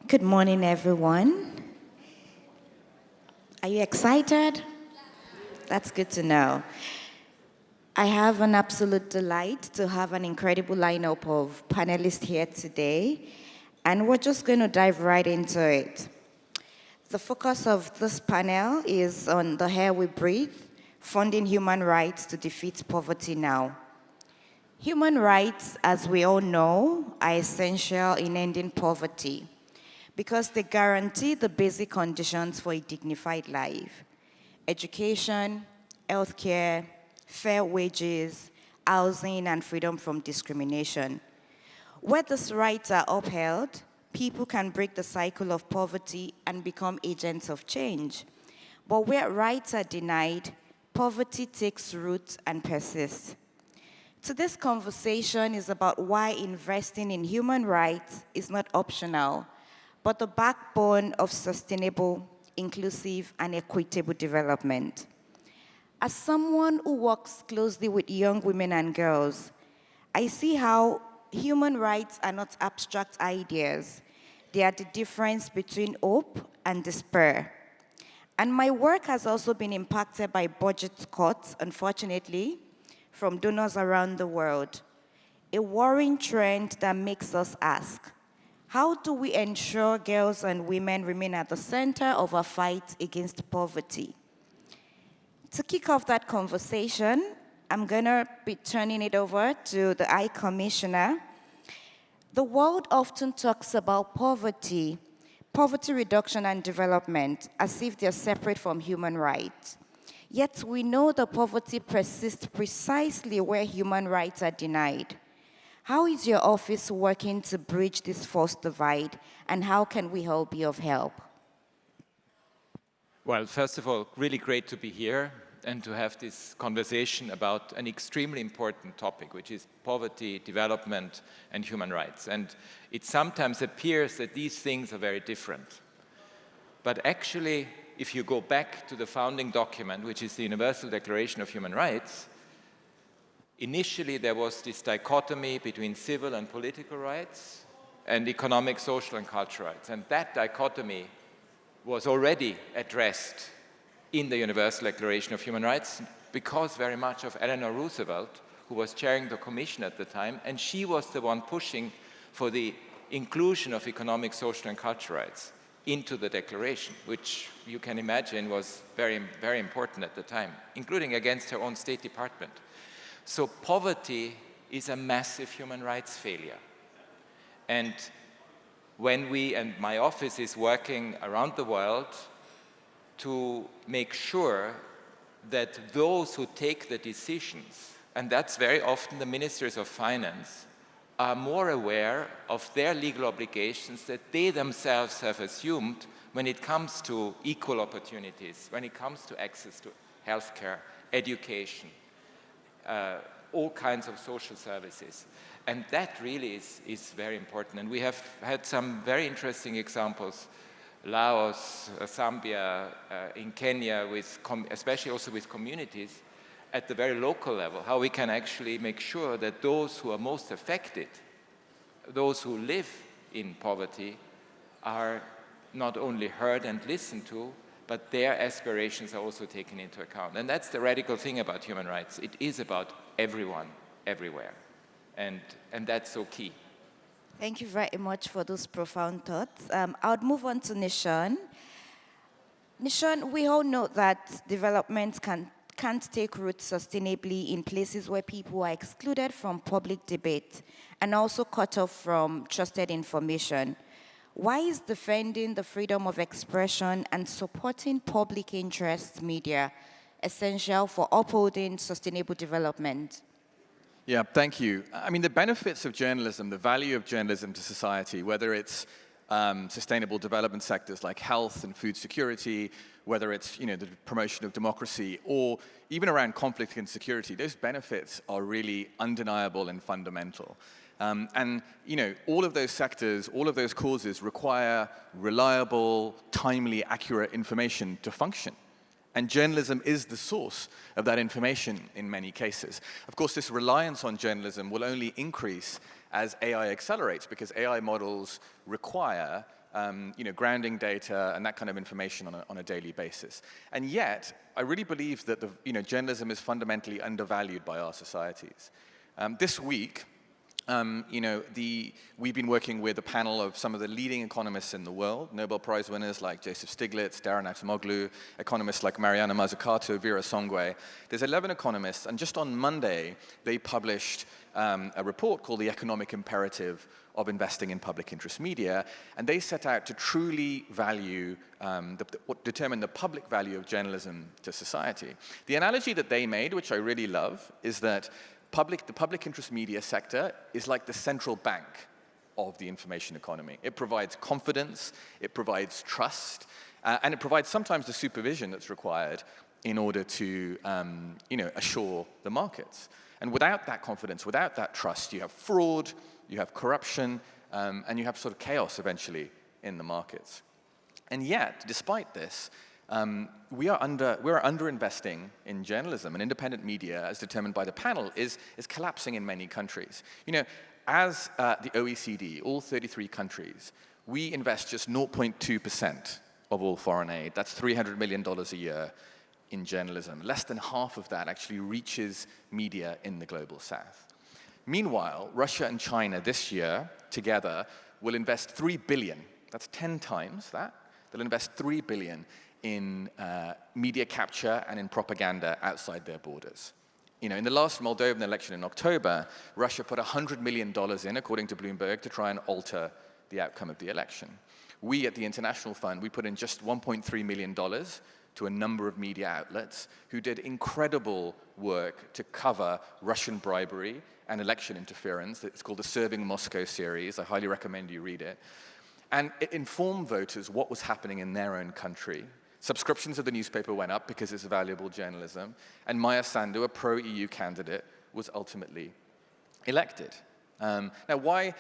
Good morning, everyone. Are you excited? That's good to know. I have an absolute delight to have an incredible lineup of panelists here today, and we're just going to dive right into it. The focus of this panel is on the air we breathe, funding human rights to defeat poverty now. Human rights, as we all know, are essential in ending poverty because they guarantee the basic conditions for a dignified life: education, healthcare, fair wages, housing, and freedom from discrimination. Where these rights are upheld, people can break the cycle of poverty and become agents of change. But where rights are denied, poverty takes root and persists. Today's conversation is about why investing in human rights is not optional, but the backbone of sustainable, inclusive, and equitable development. As someone who works closely with young women and girls, I see how human rights are not abstract ideas. They are the difference between hope and despair. And my work has also been impacted by budget cuts, unfortunately, from donors around the world. A worrying trend that makes us ask, how do we ensure girls and women remain at the center of our fight against poverty? To kick off that conversation, I'm going to be turning it over to the High Commissioner. The world often talks about poverty reduction and development, as if they're separate from human rights. Yet we know that poverty persists precisely where human rights are denied. How is your office working to bridge this false divide, and how can we all be of help? Well, first of all, really great to be here and to have this conversation about an extremely important topic, which is poverty, development, and human rights. And it sometimes appears that these things are very different. But actually, if you go back to the founding document, which is the Universal Declaration of Human Rights, initially there was this dichotomy between civil and political rights and economic, social, and cultural rights. And that dichotomy was already addressed in the Universal Declaration of Human Rights because very much of Eleanor Roosevelt, who was chairing the commission at the time, and she was the one pushing for the inclusion of economic, social, and cultural rights into the declaration, which you can imagine was very, very important at the time, including against her own State Department. So poverty is a massive human rights failure. And when we, and my office is working around the world to make sure that those who take the decisions, and that's very often the ministers of finance, are more aware of their legal obligations that they themselves have assumed when it comes to equal opportunities, when it comes to access to healthcare, education, all kinds of social services. And that really is very important. And we have had some very interesting examples, Laos, Zambia, in Kenya, especially also with communities at the very local level, how we can actually make sure that those who are most affected, those who live in poverty, are not only heard and listened to, but their aspirations are also taken into account. And that's the radical thing about human rights. It is about everyone, everywhere. And that's so key. Thank you very much for those profound thoughts. I would move on to Nishant. Nishant, we all know that development can't take root sustainably in places where people are excluded from public debate and also cut off from trusted information. Why is defending the freedom of expression and supporting public interest media essential for upholding sustainable development? Yeah, thank you. I mean, the benefits of journalism, the value of journalism to society, whether it's sustainable development sectors like health and food security, whether it's the promotion of democracy, or even around conflict and security, those benefits are really undeniable and fundamental. And all of those sectors, all of those causes require reliable, timely, accurate information to function. And journalism is the source of that information in many cases. Of course, this reliance on journalism will only increase as AI accelerates, because AI models require grounding data and that kind of information on a daily basis. And yet, I really believe that journalism is fundamentally undervalued by our societies. This week, we've been working with a panel of some of the leading economists in the world, Nobel Prize winners like Joseph Stiglitz, Darren Acemoglu, economists like Mariana Mazzucato, Vera Songwe. There's 11 economists, and just on Monday, they published a report called The Economic Imperative of Investing in Public Interest Media, and they set out to truly value, determine the public value of journalism to society. The analogy that they made, which I really love, is that the public interest media sector is like the central bank of the information economy. It provides confidence, it provides trust, and it provides sometimes the supervision that's required in order to assure the markets. And without that confidence, without that trust, you have fraud, you have corruption, and you have sort of chaos eventually in the markets. And yet, despite this, we're underinvesting in journalism, and independent media, as determined by the panel, is collapsing in many countries. As the OECD, all 33 countries, we invest just 0.2% of all foreign aid. That's $300 million a year in journalism. Less than half of that actually reaches media in the global south. Meanwhile, Russia and China this year together will invest $3 billion. That's 10 times that. They'll invest $3 billion in media capture and in propaganda outside their borders. In the last Moldovan election in October, Russia put $100 million in, according to Bloomberg, to try and alter the outcome of the election. We at the International Fund, we put in just $1.3 million to a number of media outlets who did incredible work to cover Russian bribery and election interference. It's called the Serving Moscow series. I highly recommend you read it. And it informed voters what was happening in their own country. Subscriptions of the newspaper went up because it's valuable journalism. And Maya Sandu, a pro-EU candidate, was ultimately elected. Now, why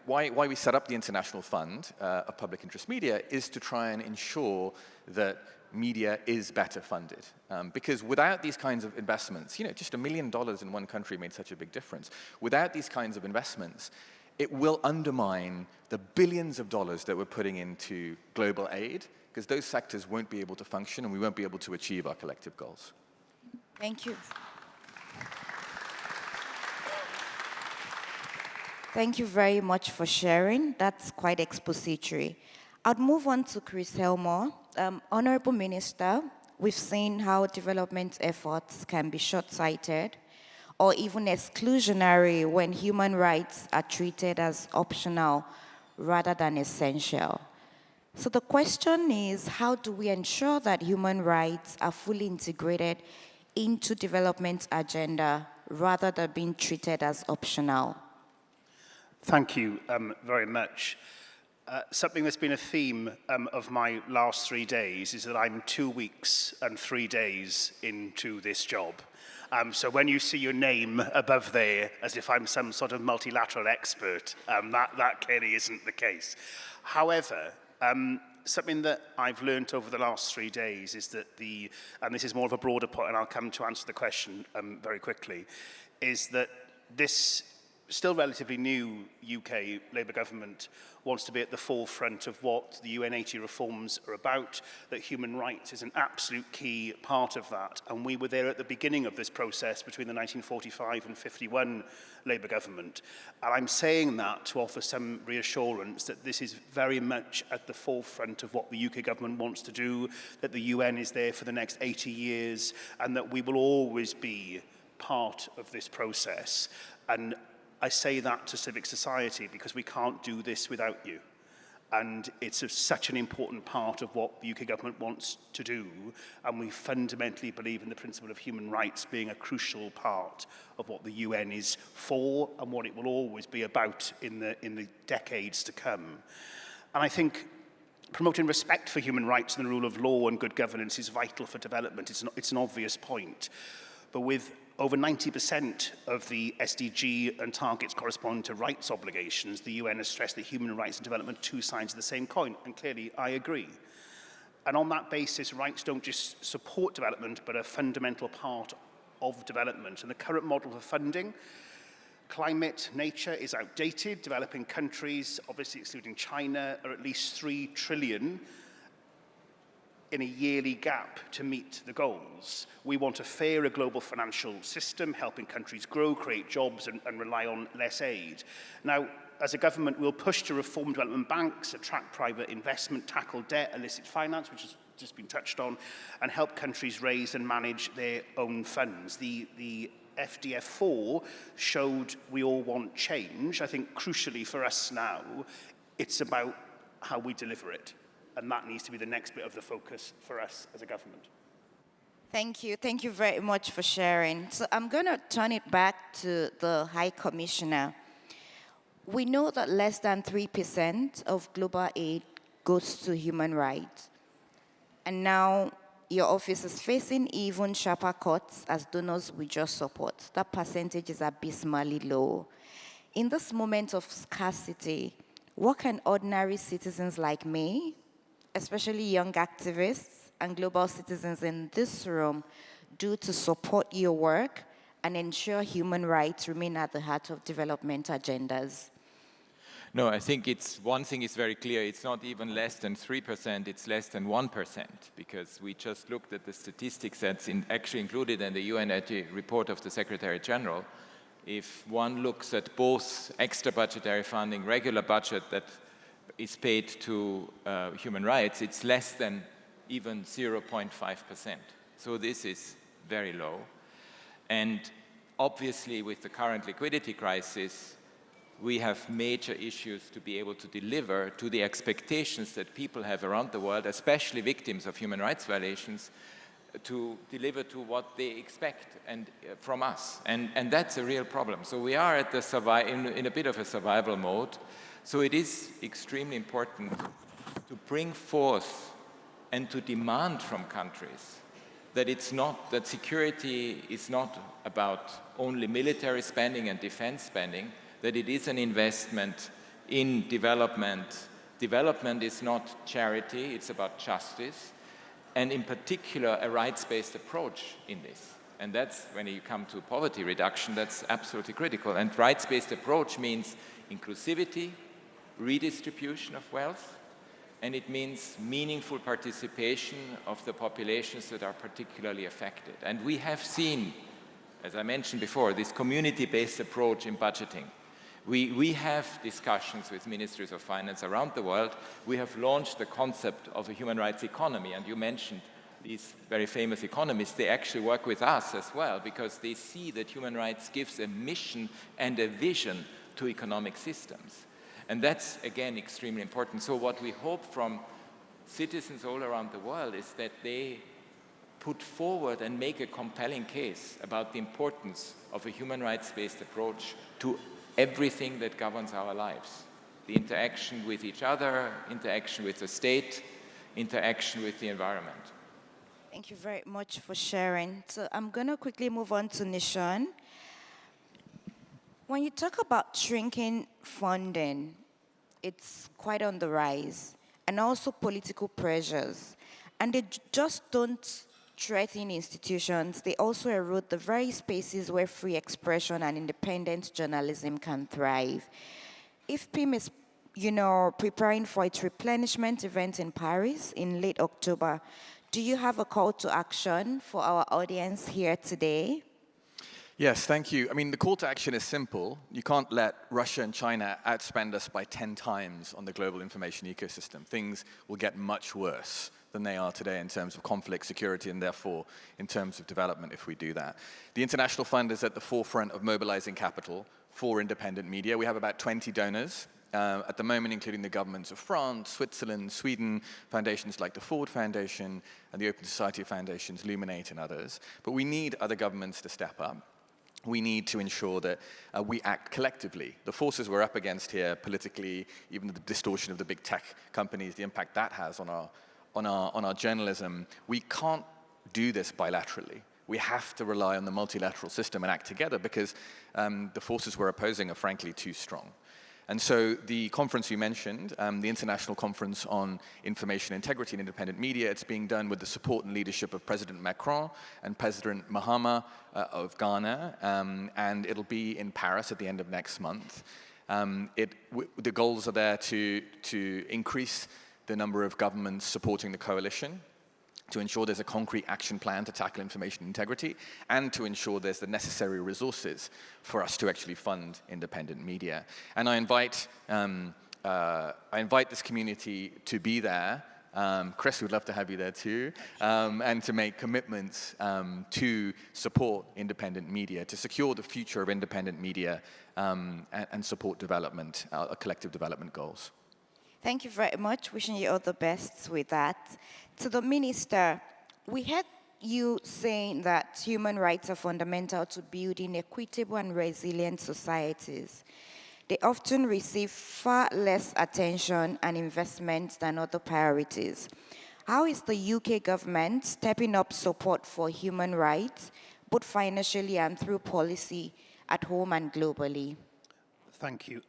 we set up the International Fund of Public Interest Media is to try and ensure that media is better funded. Because without these kinds of investments, just $1 million in one country made such a big difference. Without these kinds of investments, it will undermine the billions of dollars that we're putting into global aid, because those sectors won't be able to function and we won't be able to achieve our collective goals. Thank you. Thank you very much for sharing. That's quite expository. I'll move on to Chris Elmore. Honorable Minister, we've seen how development efforts can be short-sighted or even exclusionary when human rights are treated as optional rather than essential. So the question is, how do we ensure that human rights are fully integrated into development agenda rather than being treated as optional? Thank you very much. Something that's been a theme of my last 3 days is that I'm 2 weeks and 3 days into this job. So when you see your name above there, as if I'm some sort of multilateral expert, that clearly isn't the case. However, something that I've learned over the last 3 days is that and this is more of a broader point, and I'll come to answer the question very quickly, is that this still relatively new UK Labour government wants to be at the forefront of what the UN80 reforms are about, that human rights is an absolute key part of that. And we were there at the beginning of this process between the 1945 and 51 Labour government. And I'm saying that to offer some reassurance that this is very much at the forefront of what the UK government wants to do, that the UN is there for the next 80 years, and that we will always be part of this process. And I say that to civic society because we can't do this without you. And it's such an important part of what the UK government wants to do. And we fundamentally believe in the principle of human rights being a crucial part of what the UN is for and what it will always be about in the decades to come. And I think promoting respect for human rights and the rule of law and good governance is vital for development. It's an obvious point. But with over 90% of the SDG and targets corresponding to rights obligations, the UN has stressed that human rights and development are two sides of the same coin, and clearly I agree. And on that basis, rights don't just support development, but are a fundamental part of development. And the current model for funding Climate, nature is outdated. Developing countries, obviously excluding China, are at least 3 trillion in a yearly gap to meet the goals. We want a fairer global financial system, helping countries grow, create jobs, and rely on less aid. Now, as a government, we'll push to reform development banks, attract private investment, tackle debt, illicit finance, which has just been touched on, and help countries raise and manage their own funds. The FDF4 showed we all want change. I think crucially for us now, it's about how we deliver it. And that needs to be the next bit of the focus for us as a government. Thank you. Thank you very much for sharing. So I'm going to turn it back to the High Commissioner. We know that less than 3% of global aid goes to human rights. And now your office is facing even sharper cuts as donors we just support. That percentage is abysmally low. In this moment of scarcity, what can ordinary citizens like me, especially young activists and global citizens in this room, do to support your work and ensure human rights remain at the heart of development agendas? No, I think one thing is very clear. It's not even less than 3%, it's less than 1%, because we just looked at the statistics that's actually included in the UN report of the Secretary General. If one looks at both extra budgetary funding, regular budget that is paid to human rights, it's less than even 0.5%. So this is very low. And obviously, with the current liquidity crisis, we have major issues to be able to deliver to the expectations that people have around the world, especially victims of human rights violations, to deliver to what they expect from us. And that's a real problem. So we are at in a bit of a survival mode. So it is extremely important to bring forth and to demand from countries that security is not about only military spending and defense spending, that it is an investment in development. Development is not charity, it's about justice, and in particular, a rights-based approach in this. And that's, when you come to poverty reduction, that's absolutely critical. And rights-based approach means inclusivity, redistribution of wealth, and it means meaningful participation of the populations that are particularly affected. And we have seen, as I mentioned before, this community-based approach in budgeting. We have discussions with ministries of finance around the world. We have launched the concept of a human rights economy, and you mentioned these very famous economists. They actually work with us as well, because they see that human rights gives a mission and a vision to economic systems. And that's, again, extremely important. So what we hope from citizens all around the world is that they put forward and make a compelling case about the importance of a human rights-based approach to everything that governs our lives. The interaction with each other, interaction with the state, interaction with the environment. Thank you very much for sharing. So I'm going to quickly move on to Nishant. When you talk about shrinking funding, it's quite on the rise, and also political pressures. And they just don't threaten institutions, they also erode the very spaces where free expression and independent journalism can thrive. IFPIM is, preparing for its replenishment event in Paris in late October. Do you have a call to action for our audience here today? Yes, thank you. I mean, the call to action is simple. You can't let Russia and China outspend us by 10 times on the global information ecosystem. Things will get much worse than they are today in terms of conflict, security, and therefore in terms of development if we do that. The International Fund is at the forefront of mobilizing capital for independent media. We have about 20 donors at the moment, including the governments of France, Switzerland, Sweden, foundations like the Ford Foundation and the Open Society Foundations, Luminate, and others. But we need other governments to step up. We need to ensure that we act collectively. The forces we're up against here politically, even the distortion of the big tech companies, the impact that has on our journalism, we can't do this bilaterally. We have to rely on the multilateral system and act together because the forces we're opposing are frankly too strong. And so the conference you mentioned, the International Conference on Information Integrity and Independent Media, it's being done with the support and leadership of President Macron and President Mahama of Ghana, and it'll be in Paris at the end of next month. The goals are there to increase the number of governments supporting the coalition, to ensure there's a concrete action plan to tackle information integrity, and to ensure there's the necessary resources for us to actually fund independent media. And I invite this community to be there. Chris, we'd love to have you there too, and to make commitments to support independent media, to secure the future of independent media, and support development, collective development goals. Thank you very much. Wishing you all the best with that. To the Minister, we heard you saying that human rights are fundamental to building equitable and resilient societies. They often receive far less attention and investment than other priorities. How is the UK government stepping up support for human rights, both financially and through policy, at home and globally? Thank you.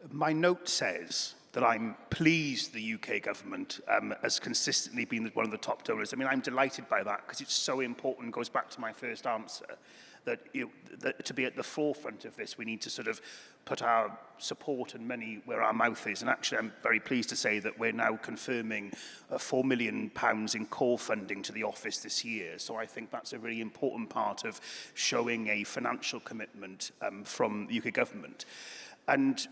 My note says that I'm pleased the UK government has consistently been one of the top donors. I mean, I'm delighted by that because it's so important, goes back to my first answer, that, that to be at the forefront of this, we need to sort of put our support and money where our mouth is. And actually, I'm very pleased to say that we're now confirming £4 million in core funding to the office this year. So I think that's a really important part of showing a financial commitment from the UK government. And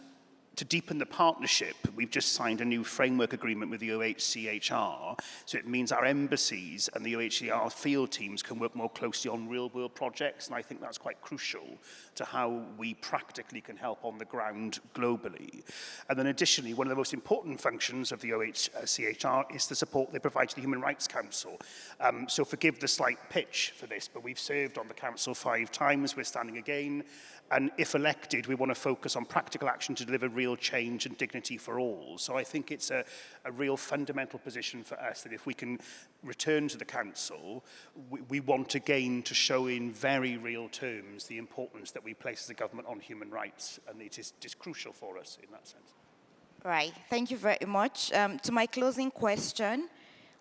to deepen the partnership, we've just signed a new framework agreement with the OHCHR, so it means our embassies and the OHCHR field teams can work more closely on real-world projects, and I think that's quite crucial to how we practically can help on the ground globally. And then additionally, one of the most important functions of the OHCHR is the support they provide to the Human Rights Council. So forgive the slight pitch for this, but we've served on the Council 5 times, we're standing again, and if elected, we want to focus on practical action to deliver real change and dignity for all. So I think it's a real fundamental position for us that if we can return to the Council, we want again to show in very real terms the importance that we place as a government on human rights, and it is crucial for us in that sense. Right, thank you very much. To my closing question,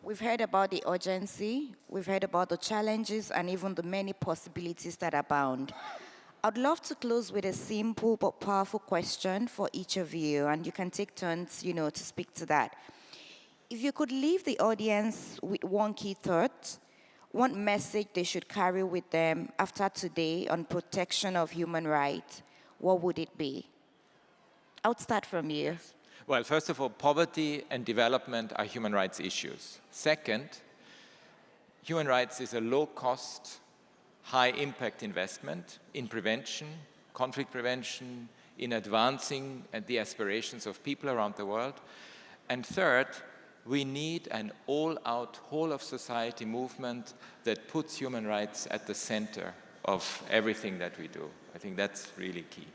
we've heard about the urgency, we've heard about the challenges, and even the many possibilities that abound. I'd love to close with a simple but powerful question for each of you, and you can take turns, to speak to that. If you could leave the audience with one key thought, one message they should carry with them after today on protection of human rights, what would it be? I'll start from you. Well, first of all, poverty and development are human rights issues. Second, human rights is a low-cost, high-impact investment in prevention, conflict prevention, in advancing the aspirations of people around the world. And third, we need an all-out, whole-of-society movement that puts human rights at the center of everything that we do. I think that's really key.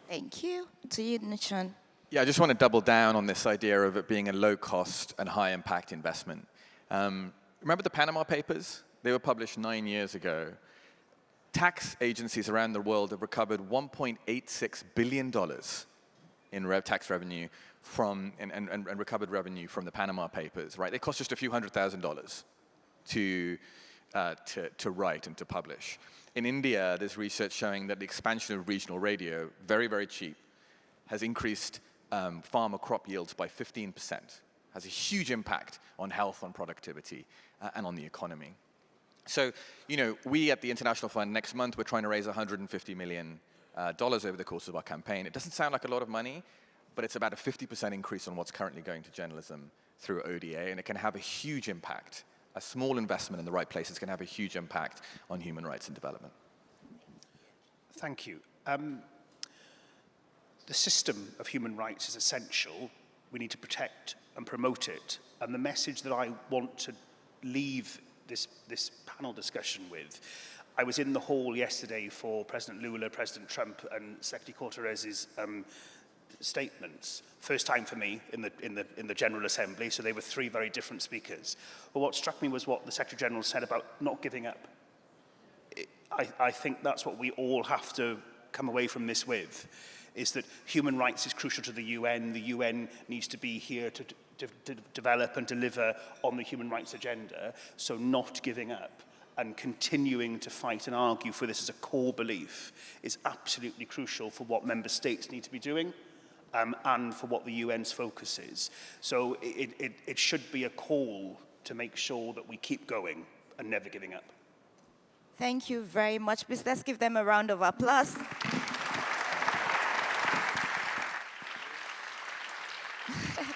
Thank you. To you, Nishant. Yeah, I just want to double down on this idea of it being a low-cost and high-impact investment. Remember the Panama Papers? They were published 9 years ago. Tax agencies around the world have recovered $1.86 billion in tax revenue and recovered revenue from the Panama Papers, right? They cost just a few $100,000 to write and to publish. In India, there's research showing that the expansion of regional radio, very, very cheap, has increased farmer crop yields by 15%, has a huge impact on health, on productivity, and on the economy. So, we at the International Fund next month, we're trying to raise $150 million over the course of our campaign. It doesn't sound like a lot of money, but it's about a 50% increase on what's currently going to journalism through ODA, and it can have a huge impact. A small investment in the right places can have a huge impact on human rights and development. Thank you. The system of human rights is essential. We need to protect and promote it. And the message that I want to leave this panel discussion with, I was in the hall yesterday for President Lula, President Trump, and Secretary Guterres's statements. First time for me in the General Assembly, so they were three very different speakers. But what struck me was what the Secretary General said about not giving up. I think that's what we all have to come away from this with. is that human rights is crucial to the UN needs to be here to develop and deliver on the human rights agenda, so not giving up and continuing to fight and argue for this as a core belief is absolutely crucial for what member states need to be doing and for what the UN's focus is. So it should be a call to make sure that we keep going and never giving up. Thank you very much. Please, let's give them a round of applause.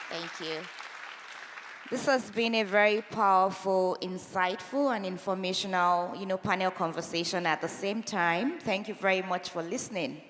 Thank you. This has been a very powerful, insightful, and informational, panel conversation at the same time. Thank you very much for listening.